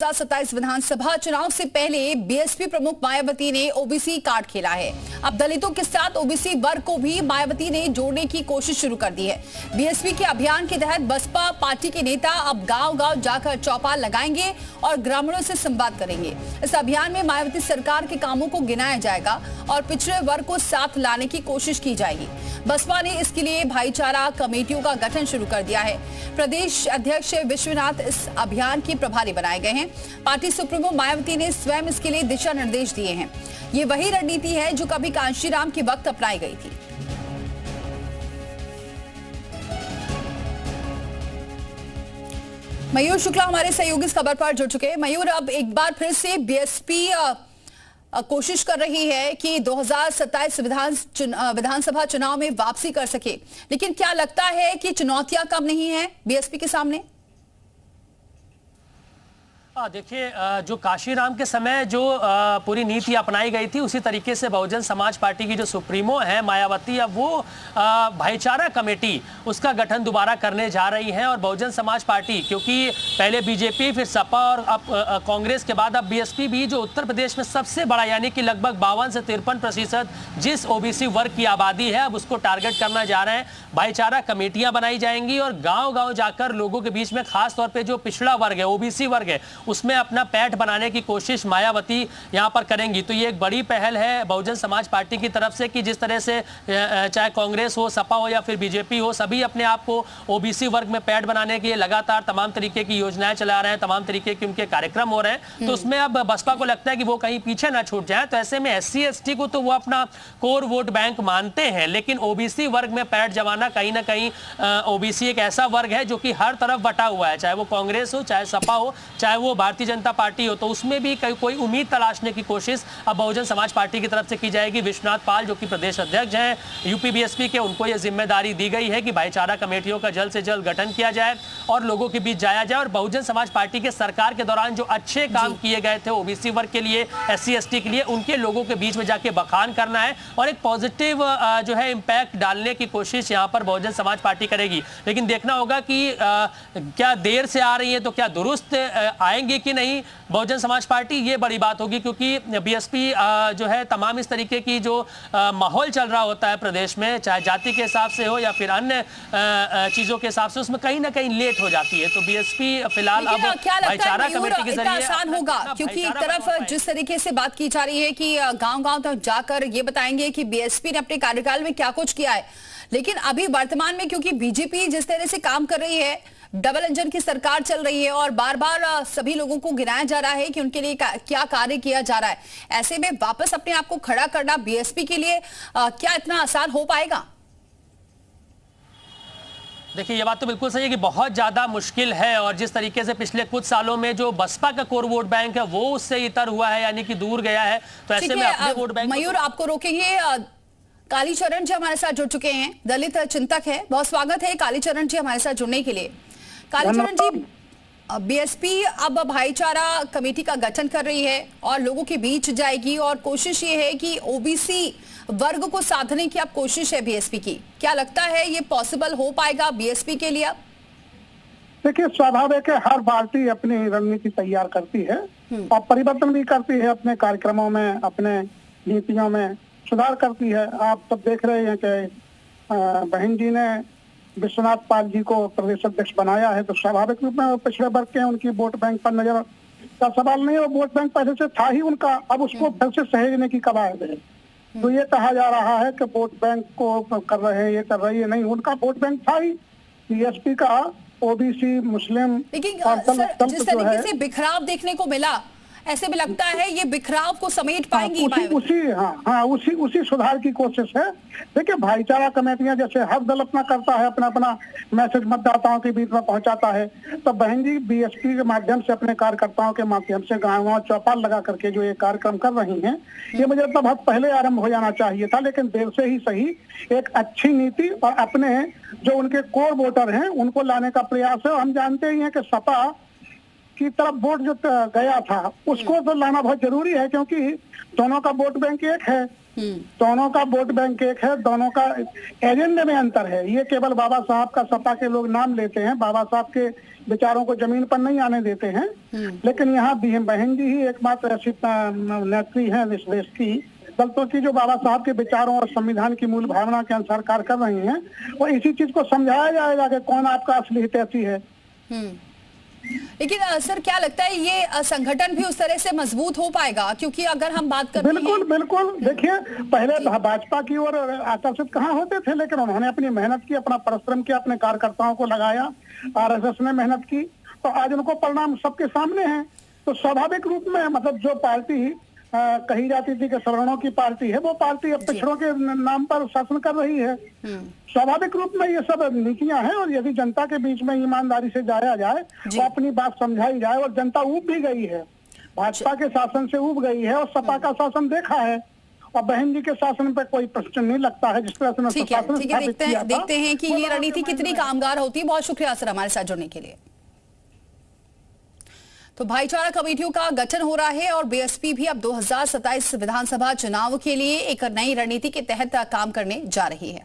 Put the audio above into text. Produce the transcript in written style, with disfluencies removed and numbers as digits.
2027 विधानसभा चुनाव से पहले बीएसपी प्रमुख मायावती ने ओबीसी कार्ड खेला है। अब दलितों के साथ ओबीसी वर्ग को भी मायावती ने जोड़ने की कोशिश शुरू कर दी है। बीएसपी के अभियान के तहत बसपा पार्टी के नेता अब गांव-गांव जाकर चौपाल लगाएंगे और ग्रामीणों से संवाद करेंगे। इस अभियान में मायावती सरकार के कामों को गिनाया जाएगा और पिछड़े वर्ग को साथ लाने की कोशिश की जाएगी। बसपा ने इसके लिए भाईचारा कमेटियों का गठन शुरू कर दिया है। प्रदेश अध्यक्ष विश्वनाथ इस अभियान के प्रभारी बनाए गए हैं। पार्टी सुप्रीमो मायावती ने स्वयं इसके लिए दिशा निर्देश दिए हैं। ये वही रणनीति है जो कभी कांशीराम के वक्त अपनाई गई थी। मयूर शुक्ला हमारे सहयोगी इस खबर पर जुड़ चुके हैं। मयूर, अब एक बार फिर से बीएसपी कोशिश कर रही है कि 2027 विधानसभा चुनाव में वापसी कर सके, लेकिन क्या लगता है कि चुनौतियां कम नहीं है बीएसपी के सामने? देखिए, जो काशीराम के समय जो पूरी नीति अपनाई गई थी उसी तरीके से बहुजन समाज पार्टी की जो सुप्रीमो है मायावती, अब वो भाईचारा कमेटी उसका गठन दोबारा करने जा रही है। और बहुजन समाज पार्टी, क्योंकि पहले बीजेपी फिर सपा और अब कांग्रेस के बाद अब बीएसपी भी, जो उत्तर प्रदेश में सबसे बड़ा यानी कि लगभग 52 से 53% जिस ओबीसी वर्ग की आबादी है, अब उसको टारगेट करना जा रहे हैं। भाईचारा कमेटियां बनाई जाएंगी और गाँव-गाँव जाकर लोगों के बीच में, खासतौर पर जो पिछड़ा वर्ग है, ओबीसी वर्ग है, उसमें अपना पैठ बनाने की कोशिश मायावती यहां पर करेंगी। तो ये एक बड़ी पहल है बहुजन समाज पार्टी की तरफ से कि जिस तरह से चाहे कांग्रेस हो, सपा हो या फिर बीजेपी हो, सभी अपने आप को ओबीसी वर्ग में पैठ बनाने के लिए लगातार तमाम तरीके की योजनाएं चला रहे हैं, तमाम तरीके के उनके कार्यक्रम हो रहे हैं। तो उसमें अब बसपा को लगता है कि वो कहीं पीछे ना छूट जाए। तो ऐसे में SC ST को तो वो अपना कोर वोट बैंक मानते हैं, लेकिन ओबीसी वर्ग में पैठ जमाना कहीं ना कहीं, ओबीसी एक ऐसा वर्ग है जो कि हर तरफ बटा हुआ है, चाहे वो कांग्रेस हो, चाहे सपा हो, चाहे वो भारतीय जनता पार्टी हो। तो उसमें भी कोई उम्मीद तलाशने की कोशिश अब बहुजन समाज पार्टी की तरफ से की जाएगी। विश्वनाथ पाल जो कि प्रदेश अध्यक्ष हैं यूपी बीएसपी के, उनको यह जिम्मेदारी दी गई है कि भाईचारा कमेटियों का जल्द से जल्द गठन किया जाए और लोगों के बीच जाया जाए। और बहुजन समाज पार्टी के सरकार के दौरान जो अच्छे काम किए गए थे ओबीसी वर्ग के लिए, SC ST के लिए, उनके लोगों के बीच में जाके बखान करना है और एक पॉजिटिव जो है इंपैक्ट डालने की कोशिश यहाँ पर बहुजन समाज पार्टी करेगी। लेकिन देखना होगा कि क्या देर से आ रही है तो क्या दुरुस्त आएंगे कि नहीं बहुजन समाज पार्टी, ये बड़ी बात होगी। क्योंकि बीएसपी जो है तमाम इस तरीके की जो माहौल चल रहा होता है प्रदेश में, चाहे जाति के हिसाब से हो या फिर अन्य चीजों के हिसाब से, उसमें कहीं ना कहीं लेट हो जाती है। तो बीएसपी फिलहाल अब भाईचारा कमेटी के जरिए आसान होगा, क्योंकि एक तरफ जिस तरीके से बात की जा रही है कि गांव-गांव तक जाकर ये बताएंगे कि बीएसपी ने अपने कार्यकाल में क्या कुछ किया है, लेकिन अभी वर्तमान में क्योंकि बीजेपी जिस तरह से काम कर रही है, डबल इंजन की सरकार चल रही है और बार बार सभी लोगों को गिनाया जा रहा है कि उनके लिए क्या कार्य किया जा रहा है, ऐसे में वापस अपने आप को खड़ा करना बीएसपी के लिए क्या इतना आसान हो पाएगा? देखिए, ये बात तो बिल्कुल सही है कि बहुत ज्यादा मुश्किल है। और जिस तरीके से पिछले कुछ सालों में जो बसपा का कोर वोट बैंक है वो उससे इतर हुआ है, यानी कि दूर गया है। तो ऐसे में अपने वोट बैंक, मयूर आपको रोकेंगे, कालीचरण जी हमारे साथ जुड़ चुके हैं, दलित चिंतक है। बहुत स्वागत है कालीचरण जी हमारे साथ जुड़ने के लिए। कालीचरण जी, बीएसपी अब भाईचारा कमेटी का गठन कर रही है और लोगों के बीच जाएगी और कोशिश ये है कि ओबीसी वर्ग को साधने की अब कोशिश है बीएसपी की। क्या लगता है ये पॉसिबल हो पाएगा बीएसपी के लिए? देखिए, स्वाभाविक है, हर पार्टी अपनी रणनीति तैयार करती है और परिवर्तन भी करती है, अपने कार्यक्रमों में, अपने नीतियों में सुधार करती है। आप सब देख रहे हैं कि बहन जी ने विश्वनाथ पाल जी को प्रदेश अध्यक्ष बनाया है, तो स्वाभाविक रूप में पिछड़े वर्ग के उनकी वोट बैंक पर नजर का सवाल नहीं है। वो वोट बैंक पहले से था ही उनका, अब उसको फिर से सहेजने की कवायद है। तो ये कहा जा रहा है कि वोट बैंक को कर रहे हैं, ये कर रही है, नहीं, उनका वोट बैंक था ही बीएसपी का, ओबीसी, मुस्लिम। लेकिन जिस तरीके से बिखराव देखने को मिला, ऐसे में लगता है ये बिखराव को समेट पाएंगी? उसी सुधार की कोशिश है। देखिए, भाईचारा कमेटियां जैसे हर दल अपना करता है, अपना अपना मैसेज मतदाताओं के बीच में पहुंचाता है, तो बहन जी बीएसपी के माध्यम से, अपने कार्यकर्ताओं के माध्यम से गाँव-गाँव चौपाल लगा करके जो ये कार्यक्रम कर रही हैं, ये मुझे तो बहुत पहले आरंभ हो जाना चाहिए था, लेकिन देर से ही सही एक अच्छी नीति और अपने जो उनके कोर वोटर हैं उनको लाने का प्रयास है। हम जानते ही हैं कि सपा की तरफ वोट जो गया था उसको तो लाना बहुत जरूरी है, क्योंकि दोनों का वोट बैंक एक है, दोनों का वोट बैंक एक है, दोनों का एजेंडे में अंतर है। ये केवल बाबा साहब का सपा के लोग नाम लेते हैं, बाबा साहब के विचारों को जमीन पर नहीं आने देते हैं। लेकिन यहाँ बहन जी ही एकमात्र ऐसी नेत्री हैं इस देश की दलितों की जो बाबा साहब के विचारों और संविधान की मूल भावना के अनुसार कार्य कर रही हैं, और इसी चीज को समझाया जाएगा कि कौन आपका असली हितैषी है। लेकिन सर क्या लगता है ये संगठन भी उस तरह से मजबूत हो पाएगा? क्योंकि अगर हम बात करते बिल्कुल बिल्कुल, देखिए पहले भाजपा की ओर आकर्षित कहाँ होते थे, लेकिन उन्होंने अपनी मेहनत की, अपना परिश्रम किया, अपने कार्यकर्ताओं को लगाया, आरएसएस ने मेहनत की, तो आज उनको परिणाम सबके सामने है। तो स्वाभाविक रूप में मतलब जो पार्टी कही जाती थी कि सवर्णों की पार्टी है, वो पार्टी अब पिछड़ों के नाम पर शासन कर रही है। स्वाभाविक रूप में ये सब नीतियां हैं, और यदि जनता के बीच में ईमानदारी से जाया जाए तो अपनी बात समझाई जाए, और जनता ऊब भी गई है, भाजपा के शासन से ऊब गई है, और सपा का शासन देखा है, और बहन जी के शासन पे कोई प्रश्न नहीं लगता है जिस तरह से ठीक है, देखते हैं कि ये रणनीति कितनी कामगार होती है। बहुत शुक्रिया सर हमारे साथ जुड़ने के लिए। तो भाईचारा कमेटियों का गठन हो रहा है और बीएसपी भी अब 2027 विधानसभा चुनाव के लिए एक नई रणनीति के तहत काम करने जा रही है।